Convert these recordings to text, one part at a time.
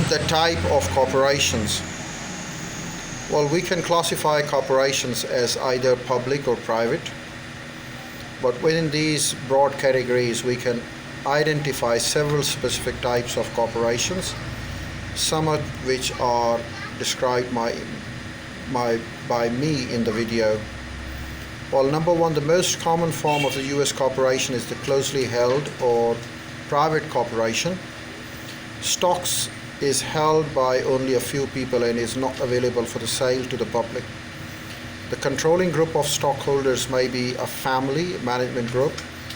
The type of corporations. Well, we can classify corporations as either public or private, but within these broad categories we can identify several specific types of corporations, some of which are described by me in the video. Well, number one, the most common form of the US corporation is the closely held or private corporation. Stocks is held by only a few people and is not available for the sale to the public. The controlling group of stockholders may be a family, management group,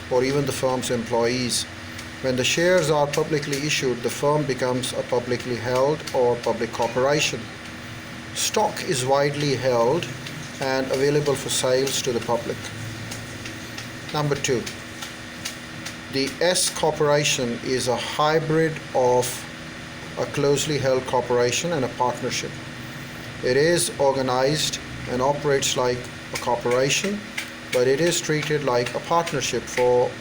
or even the firm's employees. When the shares are publicly issued, the firm becomes a publicly held or public corporation. Stock is widely held and available for sales to the public. Number two, the S corporation is a hybrid of a closely held corporation and a partnership. It is organized and operates like a corporation, but it is treated like a partnership for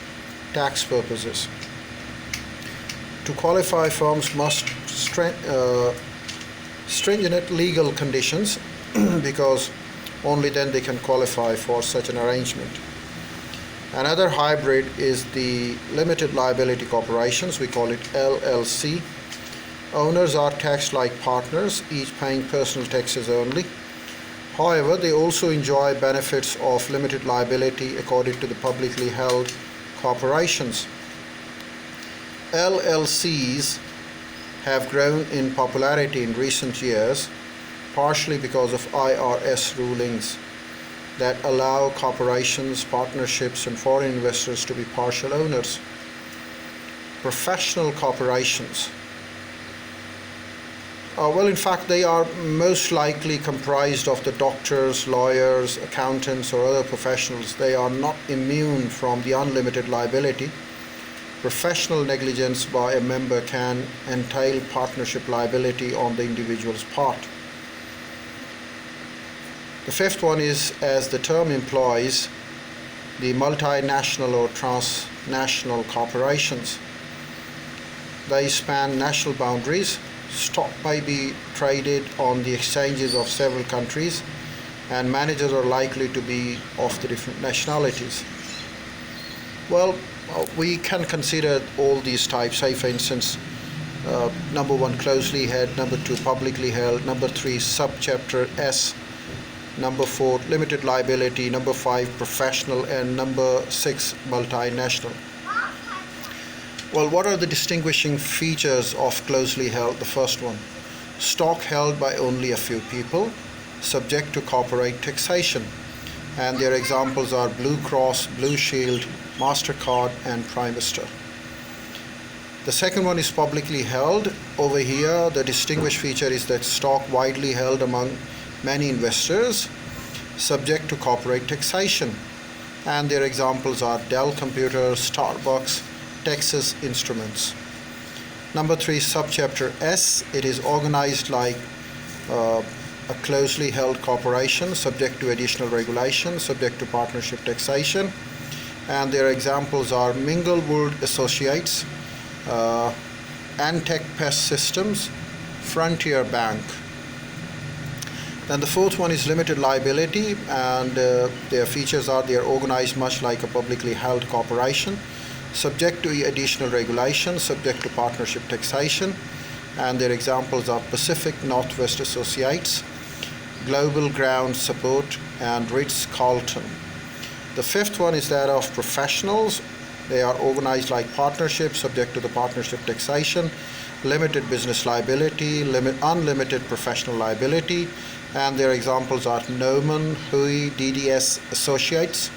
tax purposes. To qualify, firms must stringent legal conditions because only then they can qualify for such an arrangement. Another hybrid is the limited liability corporations. We call it LLC. Owners are taxed like partners, each paying personal taxes only. However, they also enjoy benefits of limited liability according to the publicly held corporations. LLCs have grown in popularity in recent years, partially because of IRS rulings that allow corporations, partnerships, and foreign investors to be partial owners. Professional corporations. Well, in fact, they are most likely comprised of the doctors, lawyers, accountants, or other professionals. They are not immune from the unlimited liability. Professional negligence by a member can entail partnership liability on the individual's part. The fifth one is, as the term implies, the multinational or transnational corporations. They span national boundaries. Stock may be traded on the exchanges of several countries, and managers are likely to be of the different nationalities. Well, we can consider all these types. Say, for instance, number one, closely held; number two, publicly held; number three, subchapter S; number four, limited liability; number five, professional; and number six, multinational. Well, what are the distinguishing features of closely held? The first one, stock held by only a few people, subject to corporate taxation. And their examples are Blue Cross, Blue Shield, MasterCard, and Primestor. The second one is publicly held. Over here, the distinguished feature is that stock widely held among many investors, subject to corporate taxation. And their examples are Dell Computers, Starbucks, Texas Instruments. Number three, subchapter S. It is organized like a closely held corporation, subject to additional regulation, subject to partnership taxation. And their examples are Minglewood Associates, Antec Pest Systems, Frontier Bank. Then the fourth one is limited liability, and their features are they are organized much like a publicly held corporation, subject to additional regulation, subject to partnership taxation. And their examples are Pacific Northwest Associates, Global Ground Support, and Ritz-Carlton. The fifth one is that of professionals. They are organized like partnerships, subject to the partnership taxation, limited business liability, unlimited professional liability. And their examples are Neumann, Hui, DDS Associates,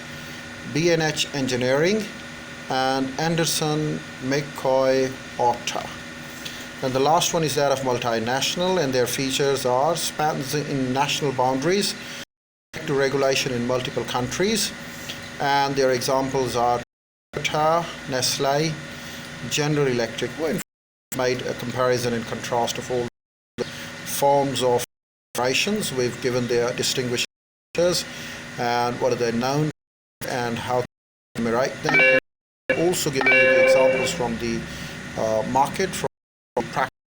B&H Engineering, and Anderson, McCoy, Otta. And the last one is that of multinational, and their features are spans in national boundaries, to regulation in multiple countries, and their examples are Toyota, Nestle, General Electric. We made a comparison and contrast of all the forms of corporations. We've given their distinguished features and what are they known and how to commemorate them. Also giving you the examples from the market, from practice.